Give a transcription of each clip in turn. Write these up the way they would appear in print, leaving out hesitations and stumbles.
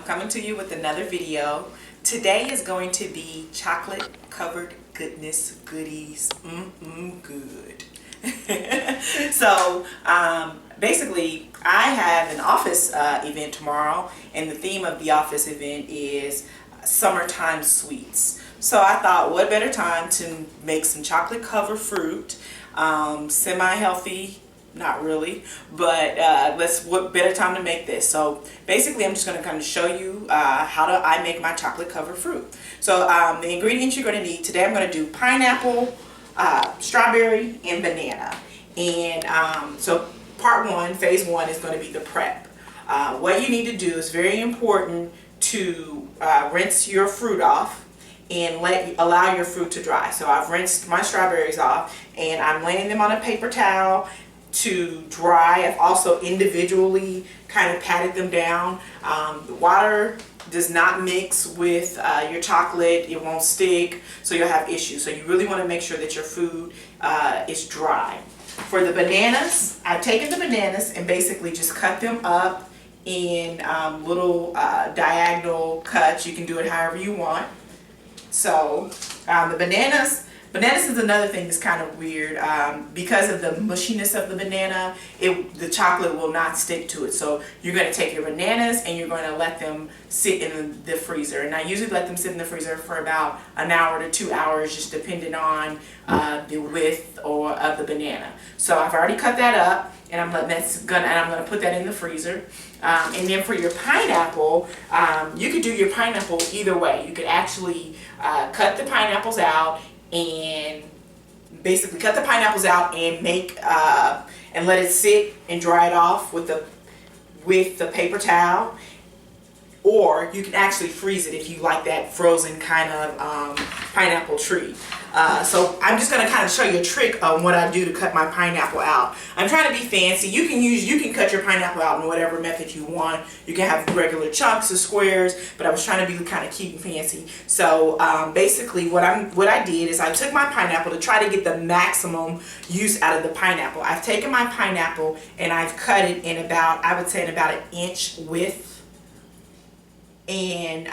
coming to you with another video. Today is going to be chocolate covered goodness goodies. Good. So basically I have an office event tomorrow, and the theme of the office event is summertime sweets. So I thought, what better time to make some chocolate covered fruit, semi-healthy, not really, but what better time to make this. So basically I'm just going to kind of show you how I make my chocolate covered fruit. So the ingredients you're going to need today, I'm going to do pineapple, strawberry, and banana. And so part one, phase one, is going to be the prep. What you need to do is very important to rinse your fruit off and allow your fruit to dry. So I've rinsed my strawberries off and I'm laying them on a paper towel to dry. I've also individually kind of patted them down. The water does not mix with your chocolate. It won't stick, so you'll have issues. So you really want to make sure that your food is dry. For the bananas, I've taken the bananas and basically just cut them up in little diagonal cuts. You can do it however you want. So the bananas is another thing that's kind of weird. Because of the mushiness of the banana, the chocolate will not stick to it. So you're going to take your bananas and you're going to let them sit in the freezer. And I usually let them sit in the freezer for about an hour to 2 hours, just depending on the width of the banana. So I've already cut that up, and I'm going to put that in the freezer. And then for your pineapple, you could do your pineapple either way. You could actually cut the pineapples out and basically cut the pineapples out and make and let it sit and dry it off with the paper towel, or you can actually freeze it if you like that frozen kind of pineapple treat. So I'm just going to kind of show you a trick on what I do to cut my pineapple out. I'm trying to be fancy. You can cut your pineapple out in whatever method you want. You can have regular chunks or squares, but I was trying to be kind of cute and fancy. So basically what I did is I took my pineapple to try to get the maximum use out of the pineapple. I've taken my pineapple and I've cut it in about, I would say, in about 1 inch width. And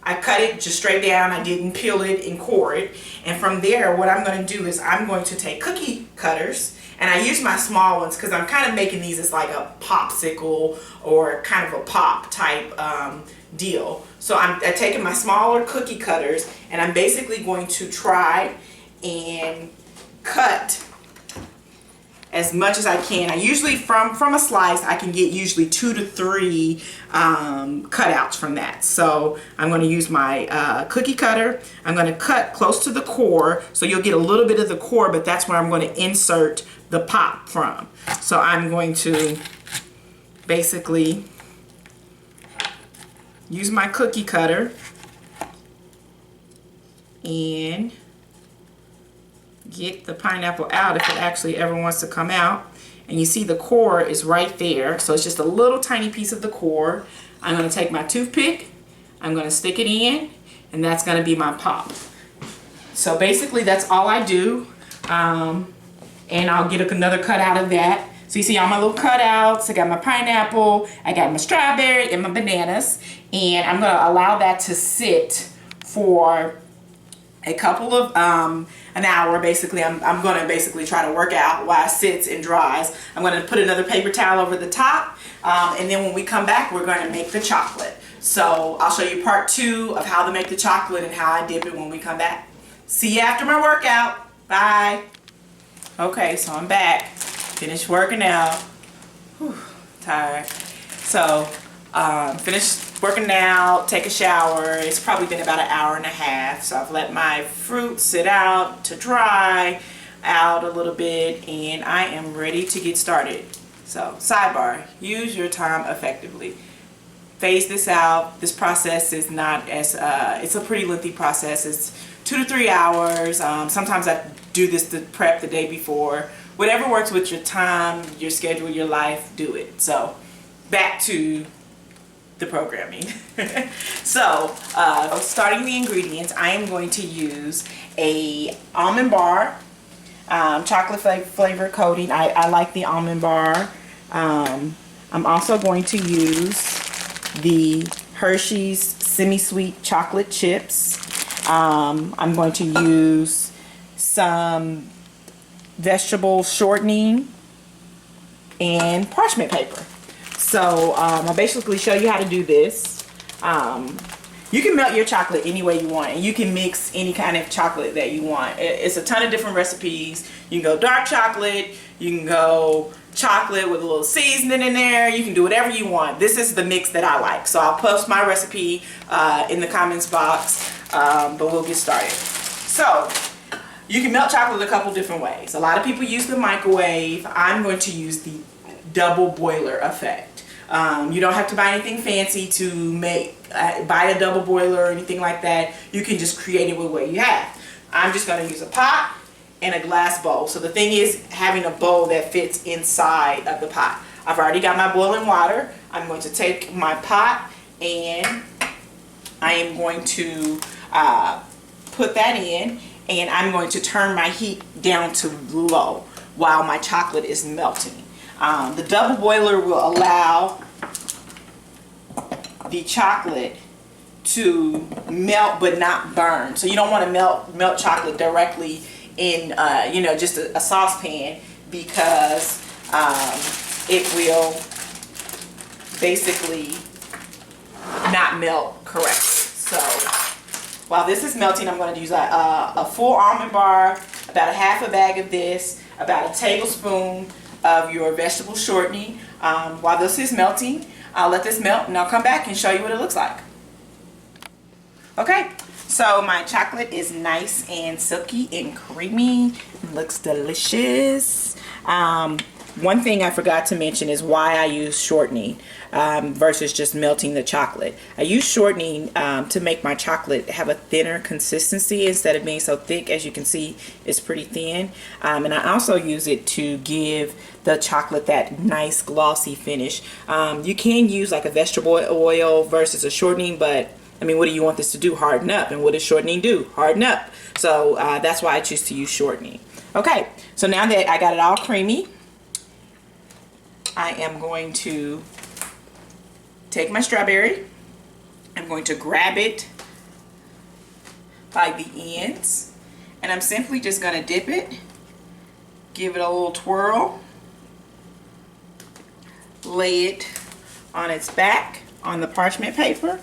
I cut it just straight down. I didn't peel it and core it. And from there, what I'm going to do is I'm going to take cookie cutters, and I use my small ones because I'm kind of making these as like a popsicle or kind of a pop type deal. So I'm taking my smaller cookie cutters, and I'm basically going to try and cut as much as I can. I usually, from a slice, I can get usually 2 to 3 cutouts from that. So I'm going to use my cookie cutter. I'm going to cut close to the core, so you'll get a little bit of the core, but that's where I'm going to insert the pop from. So I'm going to basically use my cookie cutter and get the pineapple out if it actually ever wants to come out. And you see the core is right there, so it's just a little tiny piece of the core. I'm going to take my toothpick, I'm going to stick it in, and that's going to be my pop. So basically that's all I do, and I'll get another cut out of that. So you see all my little cutouts. I got my pineapple, I got my strawberry, and my bananas, and I'm going to allow that to sit for a couple of an hour. Basically I'm going to basically try to work out while it sits and dries. I'm going to put another paper towel over the top, and then when we come back, we're going to make the chocolate. So I'll show you part 2 of how to make the chocolate and how I dip it when we come back. See you after my workout. Bye. Okay, so I'm back, finished working out. Whew, tired. So finished working out, take a shower. It's probably been about 1.5 hours. So I've let my fruit sit out to dry out a little bit, and I am ready to get started. So sidebar, use your time effectively. Phase this out. This process is not as, it's a pretty lengthy process. It's 2 to 3 hours. Sometimes I do this to prep the day before. Whatever works with your time, your schedule, your life, do it. So back to the programming. So starting the ingredients, I am going to use a Almond Bar chocolate flavor coating. I like the Almond Bar. I'm also going to use the Hershey's semi-sweet chocolate chips. I'm going to use some vegetable shortening and parchment paper. So I'll basically show you how to do this. You can melt your chocolate any way you want, and you can mix any kind of chocolate that you want. It's a ton of different recipes. You can go dark chocolate, you can go chocolate with a little seasoning in there, you can do whatever you want. This is the mix that I like. So I'll post my recipe in the comments box, but we'll get started. So you can melt chocolate a couple different ways. A lot of people use the microwave. I'm going to use the double boiler effect. You don't have to buy anything fancy to buy a double boiler or anything like that. You can just create it with what you have. I'm just going to use a pot and a glass bowl. So the thing is having a bowl that fits inside of the pot. I've already got my boiling water. I'm going to take my pot and I am going to put that in, and I'm going to turn my heat down to low while my chocolate is melting. The double boiler will allow the chocolate to melt but not burn. So you don't want to melt chocolate directly in just a saucepan, because it will basically not melt correctly. So while this is melting, I'm going to use a full almond bar, about a half a bag of this, about a tablespoon of your vegetable shortening. While this is melting, I'll let this melt and I'll come back and show you what it looks like. Okay, so my chocolate is nice and silky and creamy. It looks delicious. One thing I forgot to mention is why I use shortening versus just melting the chocolate. I use shortening to make my chocolate have a thinner consistency instead of being so thick. As you can see, it's pretty thin. And I also use it to give the chocolate that nice glossy finish. You can use like a vegetable oil versus a shortening, but I mean, what do you want this to do? Harden up. And what does shortening do? Harden up. So that's why I choose to use shortening. Okay, so now that I got it all creamy, I am going to take my strawberry. I'm going to grab it by the ends, and I'm simply just going to dip it, give it a little twirl, lay it on its back on the parchment paper,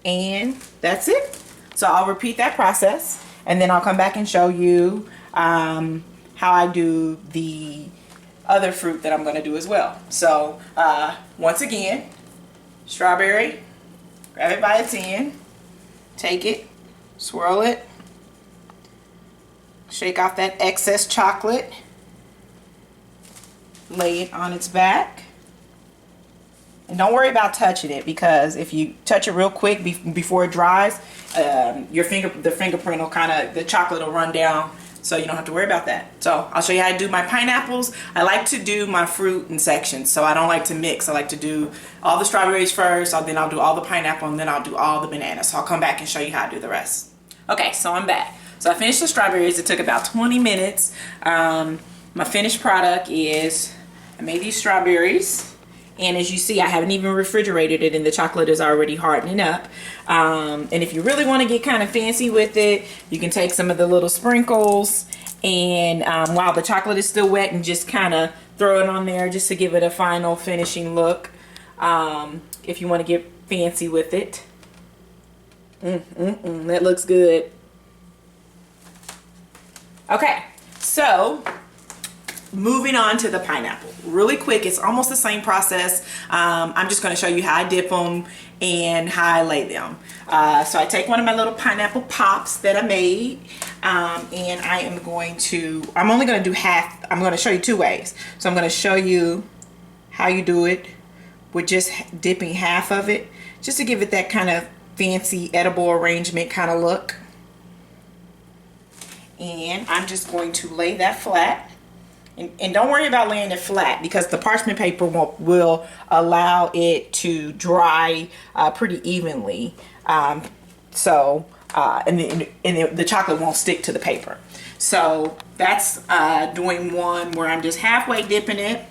and that's it. So I'll repeat that process, and then I'll come back and show you how I do the other fruit that I'm going to do as well. So once again, strawberry, grab it by its end, take it, swirl it, shake off that excess chocolate, lay it on its back, and don't worry about touching it, because if you touch it real quick before it dries, the fingerprint will the chocolate will run down. So you don't have to worry about that. So I'll show you how to do my pineapples. I like to do my fruit in sections, so I don't like to mix. I like to do all the strawberries first, then I'll do all the pineapple, and then I'll do all the bananas. So I'll come back and show you how to do the rest. Okay, so I'm back. So I finished the strawberries. It took about 20 minutes. My finished product is, I made these strawberries, and as you see, I haven't even refrigerated it, and the chocolate is already hardening up. And if you really want to get kind of fancy with it, you can take some of the little sprinkles, and while the chocolate is still wet, and just kind of throw it on there just to give it a final finishing look. If you want to get fancy with it. That looks good. Okay, so moving on to the pineapple. Really quick, it's almost the same process. I'm just going to show you how I dip them and how I lay them. So I take one of my little pineapple pops that I made, and I'm only going to do half. I'm going to show you two ways. So I'm going to show you how you do it with just dipping half of it, just to give it that kind of fancy edible arrangement kind of look. And I'm just going to lay that flat. And don't worry about laying it flat, because the parchment paper will allow it to dry pretty evenly. And the chocolate won't stick to the paper. So that's doing one where I'm just halfway dipping it.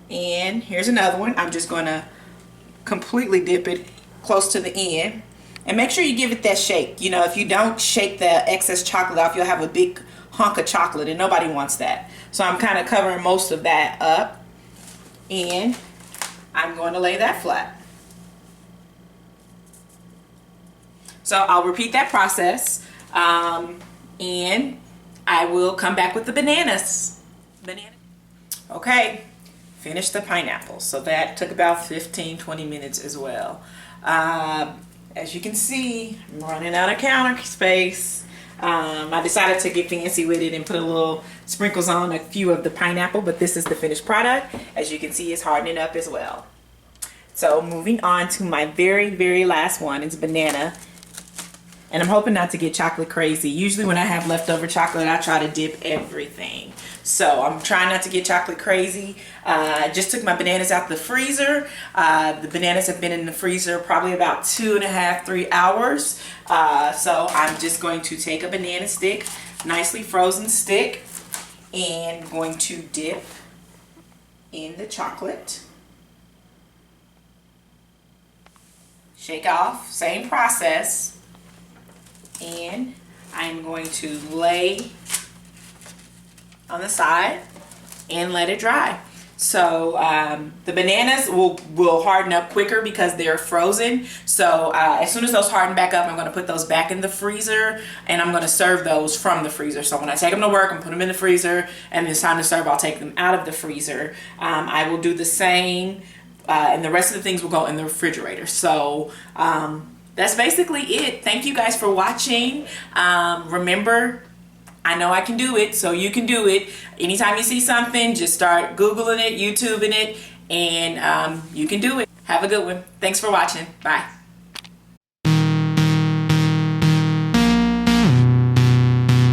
And here's another one. I'm just going to completely dip it close to the end. And make sure you give it that shake. You know, if you don't shake the excess chocolate off, you'll have a big hunk of chocolate, and nobody wants that. So I'm kind of covering most of that up, and I'm going to lay that flat. So I'll repeat that process, and I will come back with the bananas. Okay, finish the pineapple. So that took about 15-20 minutes as well. As you can see, I'm running out of counter space. I decided to get fancy with it and put a little sprinkles on a few of the pineapple, but this is the finished product. As you can see, it's hardening up as well. So moving on to my very last one is banana. And I'm hoping not to get chocolate crazy. Usually when I have leftover chocolate, I try to dip everything. So I'm trying not to get chocolate crazy. I just took my bananas out the freezer. The bananas have been in the freezer probably about 2.5–3 hours. So I'm just going to take a banana stick, nicely frozen stick, and going to dip in the chocolate. Shake off, same process. And I'm going to lay on the side and let it dry. So the bananas will harden up quicker because they're frozen. So as soon as those harden back up, I'm going to put those back in the freezer, and I'm going to serve those from the freezer. So when I take them to work, I'm put them in the freezer, and when it's time to serve, I'll take them out of the freezer. I will do the same, and the rest of the things will go in the refrigerator. So that's basically it. Thank you guys for watching. Remember, I know I can do it, so you can do it. Anytime you see something, just start Googling it, YouTubing it, and you can do it. Have a good one. Thanks for watching. Bye.